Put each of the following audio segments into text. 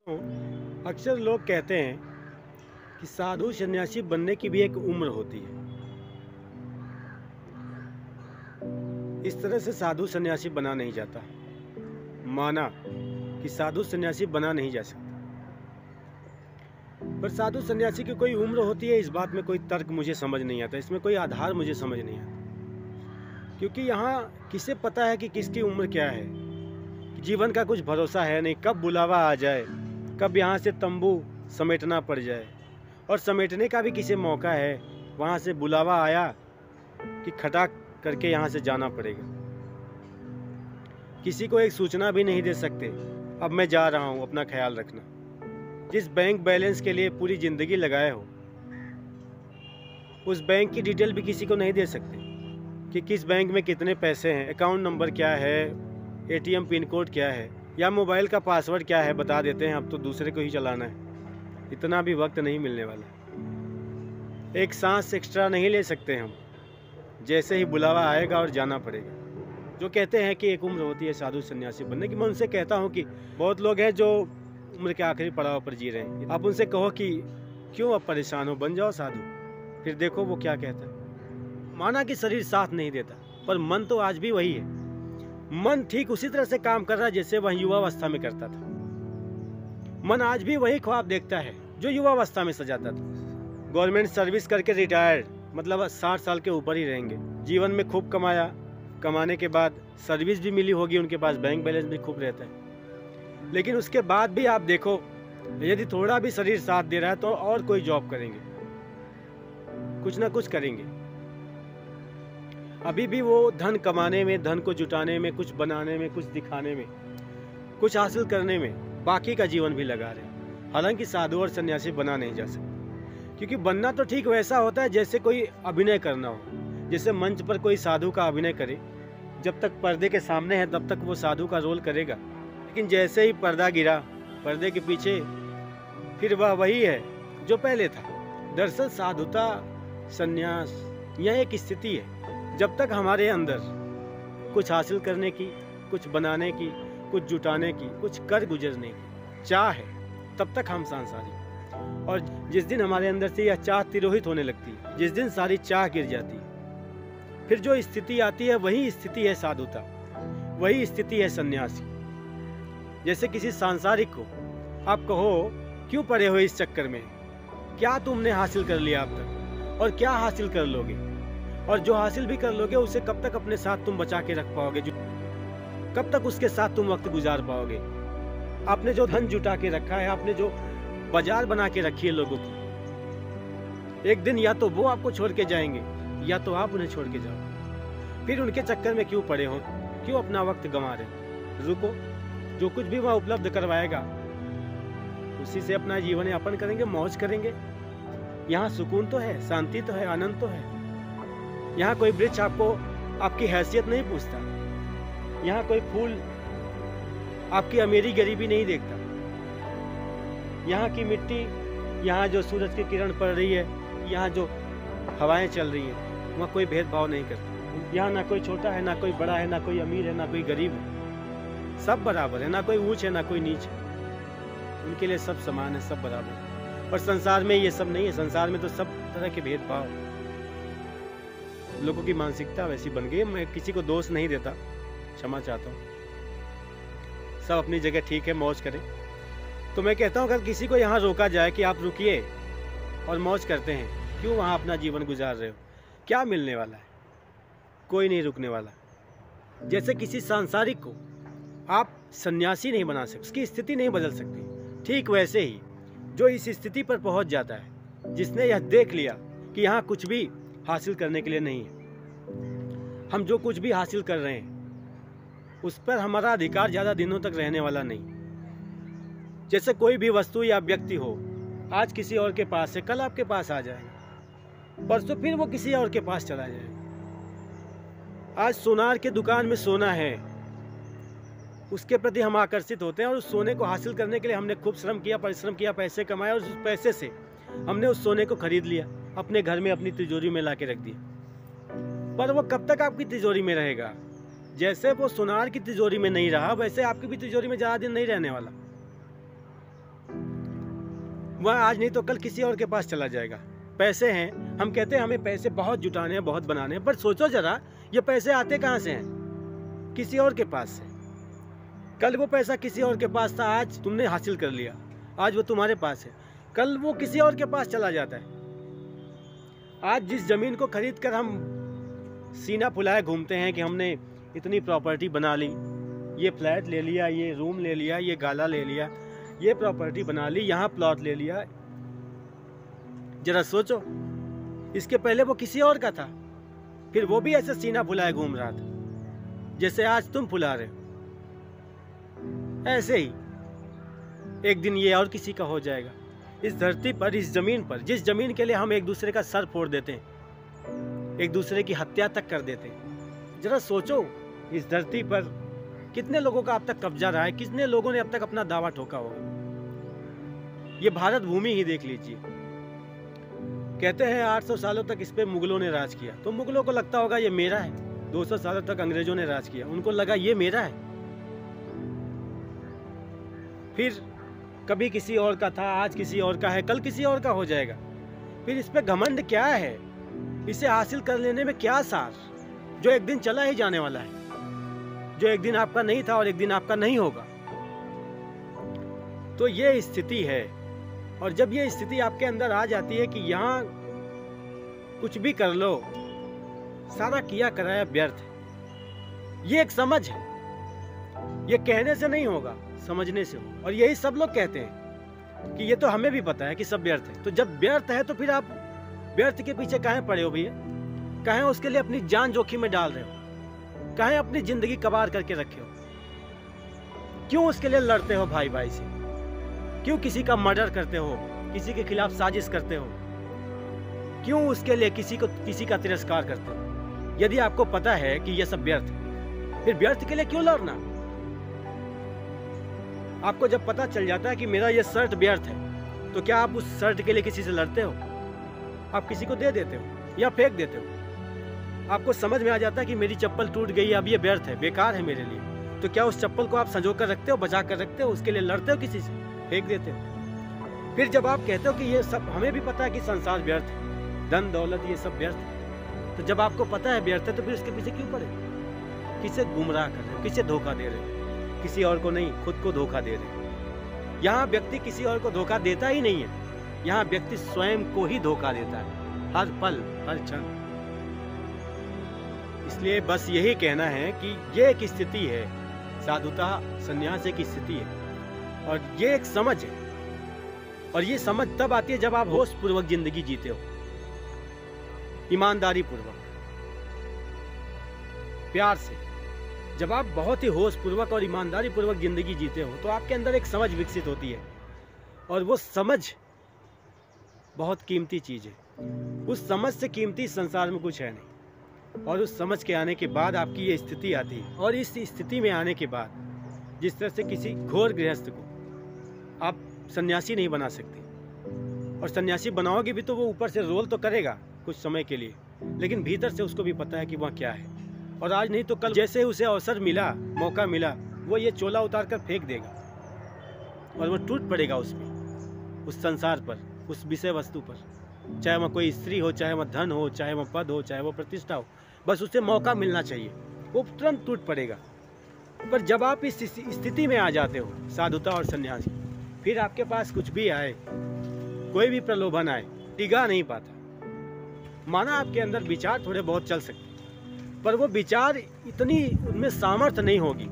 तो अक्सर लोग कहते हैं कि साधु सन्यासी बनने की भी एक उम्र होती है। इस तरह से साधु सन्यासी बना नहीं जाता। माना कि साधु सन्यासी बना नहीं जा सकता, पर साधु सन्यासी की कोई उम्र होती है, इस बात में कोई तर्क मुझे समझ नहीं आता। इसमें कोई आधार मुझे समझ नहीं आता, क्योंकि यहाँ किसे पता है कि किसकी उम्र क्या है। जीवन का कुछ भरोसा है नहीं, कब बुलावा आ जाए, कब यहाँ से तंबू समेटना पड़ जाए। और समेटने का भी किसी मौका है, वहाँ से बुलावा आया कि खटाक करके यहाँ से जाना पड़ेगा। किसी को एक सूचना भी नहीं दे सकते, अब मैं जा रहा हूँ, अपना ख्याल रखना। जिस बैंक बैलेंस के लिए पूरी ज़िंदगी लगाए हो, उस बैंक की डिटेल भी किसी को नहीं दे सकते कि किस बैंक में कितने पैसे हैं, अकाउंट नंबर क्या है, एटीएम पिन कोड क्या है, या मोबाइल का पासवर्ड क्या है, बता देते हैं। अब तो दूसरे को ही चलाना है, इतना भी वक्त नहीं मिलने वाला। एक सांस एक्स्ट्रा नहीं ले सकते हम, जैसे ही बुलावा आएगा और जाना पड़ेगा। जो कहते हैं कि एक उम्र होती है साधु सन्यासी बनने की, मैं उनसे कहता हूँ कि बहुत लोग हैं जो उम्र के आखिरी पड़ाव पर जी रहे हैं। आप उनसे कहो कि क्यों अब परेशान हो, बन जाओ साधु, फिर देखो वो क्या कहता है। माना कि शरीर साथ नहीं देता, पर मन तो आज भी वही है। मन ठीक उसी तरह से काम कर रहा है जैसे वह युवावस्था में करता था। मन आज भी वही ख्वाब देखता है जो युवावस्था में सजाता था। गवर्नमेंट सर्विस करके रिटायर्ड, मतलब 60 साल के ऊपर ही रहेंगे। जीवन में खूब कमाया, कमाने के बाद सर्विस भी मिली होगी, उनके पास बैंक बैलेंस भी खूब रहता है। लेकिन उसके बाद भी आप देखो, यदि थोड़ा भी शरीर साथ दे रहा है तो और कोई जॉब करेंगे, कुछ ना कुछ करेंगे। अभी भी वो धन कमाने में, धन को जुटाने में, कुछ बनाने में, कुछ दिखाने में, कुछ हासिल करने में बाकी का जीवन भी लगा रहे। हालांकि साधु और सन्यासी बना नहीं जा सकता, क्योंकि बनना तो ठीक वैसा होता है जैसे कोई अभिनय करना हो। जैसे मंच पर कोई साधु का अभिनय करे, जब तक पर्दे के सामने है तब तक वो साधु का रोल करेगा, लेकिन जैसे ही पर्दा गिरा, पर्दे के पीछे फिर वह वही है जो पहले था। दरअसल साधुता, सन्यास यह एक स्थिति है। जब तक हमारे अंदर कुछ हासिल करने की, कुछ बनाने की, कुछ जुटाने की, कुछ कर गुजरने की चाह है, तब तक हम सांसारिक। और जिस दिन हमारे अंदर से यह चाह तिरोहित होने लगती है, जिस दिन सारी चाह गिर जाती है, फिर जो स्थिति आती है वही स्थिति है साधुता, वही स्थिति है सन्यासी। जैसे किसी सांसारिक को आप कहो, क्यों पड़े हो इस चक्कर में, क्या तुमने हासिल कर लिया अब तक, और क्या हासिल कर लोगे, और जो हासिल भी कर लोगे उसे कब तक अपने साथ तुम बचा के रख पाओगे, कब तक उसके साथ तुम वक्त गुजार पाओगे। आपने जो धन जुटा के रखा है, आपने जो बाजार बना के रखी है लोगों की, एक दिन या तो वो आपको छोड़ के जाएंगे या तो आप उन्हें छोड़ के जाओ। फिर उनके चक्कर में क्यों पड़े हो, क्यों अपना वक्त गंवा रहे। रुको, जो कुछ भी वह उपलब्ध करवाएगा उसी से अपना जीवन यापन करेंगे, मौज करेंगे। यहाँ सुकून तो है, शांति तो है, आनंद तो है। यहाँ कोई वृक्ष आपको आपकी हैसियत नहीं पूछता, यहाँ कोई फूल आपकी अमीरी गरीबी नहीं देखता। यहाँ की मिट्टी, यहाँ जो सूरज की किरण पड़ रही है, यहाँ जो हवाएं चल रही हैं, वहाँ कोई भेदभाव नहीं करता। यहाँ ना कोई छोटा है, ना कोई बड़ा है, ना कोई अमीर है, ना कोई गरीब है, सब बराबर है। ना कोई ऊंच है, ना कोई नीच है, उनके लिए सब समान है, सब बराबर है। और संसार में ये सब नहीं है। संसार में तो सब तरह के भेदभाव, लोगों की मानसिकता वैसी बन गई है। मैं किसी को दोष नहीं देता, क्षमा चाहता हूँ। सब अपनी जगह ठीक है, मौज करें। तो मैं कहता हूँ, अगर किसी को यहाँ रोका जाए कि आप रुकिए और मौज करते हैं, क्यों वहाँ अपना जीवन गुजार रहे हो, क्या मिलने वाला है, कोई नहीं रुकने वाला। जैसे किसी सांसारिक को आप सन्यासी नहीं बना सकते, उसकी स्थिति नहीं बदल सकती, ठीक वैसे ही जो इस स्थिति पर पहुंच जाता है, जिसने यह देख लिया कि यहाँ कुछ भी हासिल करने के लिए नहीं है, हम जो कुछ भी हासिल कर रहे हैं उस पर हमारा अधिकार ज़्यादा दिनों तक रहने वाला नहीं। जैसे कोई भी वस्तु या व्यक्ति हो, आज किसी और के पास है, कल आपके पास आ जाएगा, परसों फिर वो किसी और के पास चला जाएगा। आज सोनार के दुकान में सोना है, उसके प्रति हम आकर्षित होते हैं, और उस सोने को हासिल करने के लिए हमने खूब श्रम किया, परिश्रम किया, पैसे कमाए, और उस पैसे से हमने उस सोने को खरीद लिया, अपने घर में अपनी तिजोरी में ला के रख दिया। पर वो कब तक आपकी तिजोरी में रहेगा। जैसे वो सोनार की तिजोरी में नहीं रहा, वैसे आपकी भी तिजोरी में ज़्यादा दिन नहीं रहने वाला। वह आज नहीं तो कल किसी और के पास चला जाएगा। पैसे हैं, हम कहते हैं हमें पैसे बहुत जुटाने हैं, बहुत बनाने हैं, पर सोचो जरा ये पैसे आते कहाँ से हैं? किसी और के पास से। कल वो पैसा किसी और के पास था, आज तुमने हासिल कर लिया, आज वो तुम्हारे पास है, कल वो किसी और के पास चला जाता है। आज जिस जमीन को खरीद कर हम सीना फुलाए घूमते हैं कि हमने इतनी प्रॉपर्टी बना ली, ये फ्लैट ले लिया, ये रूम ले लिया, ये गाला ले लिया, ये प्रॉपर्टी बना ली, यहाँ प्लॉट ले लिया, जरा सोचो इसके पहले वो किसी और का था, फिर वो भी ऐसे सीना फुलाए घूम रहा था जैसे आज तुम फुला रहे हो। ऐसे ही एक दिन ये और किसी का हो जाएगा। इस धरती पर, इस जमीन पर, जिस जमीन के लिए हम एक दूसरे का सर फोड़ देते हैं, एक दूसरे की हत्या तक कर देते हैं, जरा सोचो इस धरती पर कितने लोगों का अब तक कब्जा रहा है, कितने लोगों ने अब तक अपना दावा ठोका होगा। ये भारत भूमि ही देख लीजिए। कहते हैं 800 सालों तक इस पे मुगलों ने राज किया, तो मुगलों को लगता होगा ये मेरा है। 200 सालों तक अंग्रेजों ने राज किया, उनको लगा ये मेरा है। फिर कभी किसी और का था, आज किसी और का है, कल किसी और का हो जाएगा। फिर इस पे घमंड क्या है? इसे हासिल कर लेने में क्या सार, जो एक दिन चला ही जाने वाला है, जो एक दिन आपका नहीं था और एक दिन आपका नहीं होगा। तो ये स्थिति है। और जब ये स्थिति आपके अंदर आ जाती है कि यहाँ कुछ भी कर लो, सारा किया कराया व्यर्थ है, ये एक समझ है। ये कहने से नहीं होगा, समझने से हो। और यही सब लोग कहते हैं कि ये तो हमें भी पता है कि सब व्यर्थ है। तो जब व्यर्थ है तो फिर आप व्यर्थ के पीछे काहे पड़े हो भैया? काहे उसके लिए अपनी जान जोखिम में डाल रहे हो? काहे अपनी जिंदगी कबाड़ करके रखे हो? क्यों उसके लिए लड़ते हो भाई भाई से? क्यों किसी का मर्डर करते हो, किसी के खिलाफ साजिश करते हो? क्यों उसके लिए किसी का तिरस्कार करते हो? यदि आपको पता है कि यह सब व्यर्थ है, फिर व्यर्थ के लिए क्यों लड़ना? आपको जब पता चल जाता है कि मेरा ये शर्ट व्यर्थ है, तो क्या आप उस शर्ट के लिए किसी से लड़ते हो? आप किसी को दे देते हो या फेंक देते हो? आपको समझ में आ जाता है कि मेरी चप्पल टूट गई, अब ये व्यर्थ है, बेकार है मेरे लिए, तो क्या उस चप्पल को आप संजो कर रखते हो, बचा कर रखते हो? उसके लिए लड़ते हो किसी से, फेंक देते हो? फिर जब आप कहते हो कि ये सब, हमें भी पता है कि संसार व्यर्थ है, धन दौलत ये सब व्यर्थ है, तो जब आपको पता है व्यर्थ है, तो फिर उसके पीछे क्यों पड़े? किसे गुमराह कर रहे हो, किसे धोखा दे रहे हो? किसी और को नहीं, खुद को धोखा दे रहे हो। यहाँ व्यक्ति किसी और को धोखा देता ही नहीं है, यहाँ व्यक्ति स्वयं को ही धोखा देता है, हर पल हर क्षण। इसलिए बस यही कहना है कि ये एक स्थिति है, साधुता संन्यास की स्थिति है, और ये एक समझ है। और ये समझ तब आती है जब आप होश पूर्वक जिंदगी जीते हो, ईमानदारी पूर्वक, प्यार से। जब आप बहुत ही होश पूर्वक और ईमानदारी पूर्वक जिंदगी जीते हो, तो आपके अंदर एक समझ विकसित होती है, और वो समझ बहुत कीमती चीज है। उस समझ से कीमती संसार में कुछ है नहीं। और उस समझ के आने के बाद आपकी ये स्थिति आती है, और इस स्थिति में आने के बाद जिस तरह से किसी घोर गृहस्थ को आप सन्यासी नहीं बना सकते, और सन्यासी बनाओगे भी तो वो ऊपर से रोल तो करेगा कुछ समय के लिए, लेकिन भीतर से उसको भी पता है कि वह क्या है। और आज नहीं तो कल जैसे उसे अवसर मिला, मौका मिला, वो ये चोला उतार कर फेंक देगा, और वो टूट पड़ेगा उसमें, उस संसार पर, उस विषय वस्तु पर, चाहे वह कोई स्त्री हो, चाहे वह धन हो, चाहे वह पद हो, चाहे वह प्रतिष्ठा हो, बस उसे मौका मिलना चाहिए, वो तुरंत टूट पड़ेगा। पर जब आप इस स्थिति में आ जाते हो, साधुता और सन्यास, फिर आपके पास कुछ भी आए, कोई भी प्रलोभन आए, टिका नहीं पाता। माना आपके अंदर विचार थोड़े बहुत चल सकते, पर वो विचार इतनी उनमें सामर्थ्य नहीं होगी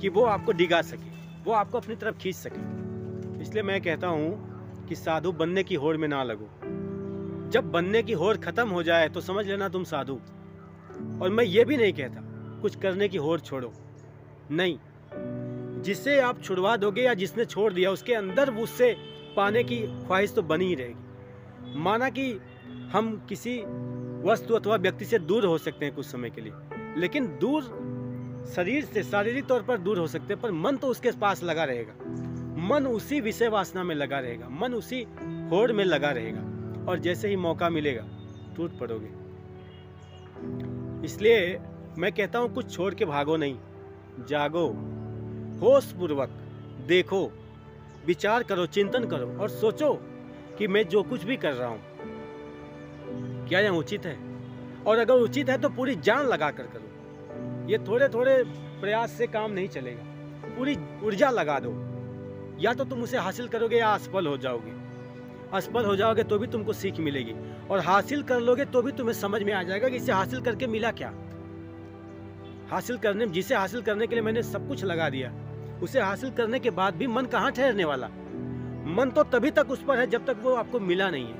कि वो आपको डिगा सके, वो आपको अपनी तरफ खींच सके। इसलिए मैं कहता हूँ कि साधु बनने की होड़ में ना लगो। जब बनने की होड़ खत्म हो जाए तो समझ लेना तुम साधु। और मैं ये भी नहीं कहता कुछ करने की होड़ छोड़ो, नहीं। जिसे आप छुड़वा दोगे या जिसने छोड़ दिया, उसके अंदर उससे पाने की ख्वाहिश तो बनी ही रहेगी। माना कि हम किसी वस्तु अथवा व्यक्ति से दूर हो सकते हैं कुछ समय के लिए, लेकिन दूर शरीर से, शारीरिक तौर पर दूर हो सकते हैं, पर मन तो उसके पास लगा रहेगा। मन उसी विषय वासना में लगा रहेगा, मन उसी होड़ में लगा रहेगा, और जैसे ही मौका मिलेगा टूट पड़ोगे। इसलिए मैं कहता हूँ कुछ छोड़ के भागो नहीं, जागो, होश पूर्वक देखो, विचार करो, चिंतन करो, और सोचो कि मैं जो कुछ भी कर रहा हूँ क्या यह उचित है, और अगर उचित है तो पूरी जान लगा कर करो। ये थोड़े थोड़े प्रयास से काम नहीं चलेगा, पूरी ऊर्जा लगा दो। या तो तुम उसे हासिल करोगे या असफल हो जाओगे। असफल हो जाओगे तो भी तुमको सीख मिलेगी, और हासिल कर लोगे तो भी तुम्हें समझ में आ जाएगा कि इसे हासिल करके मिला क्या। जिसे हासिल करने के लिए मैंने सब कुछ लगा दिया, उसे हासिल करने के बाद भी मन कहाँ ठहरने वाला। मन तो तभी तक उस पर है जब तक वो आपको मिला नहीं है।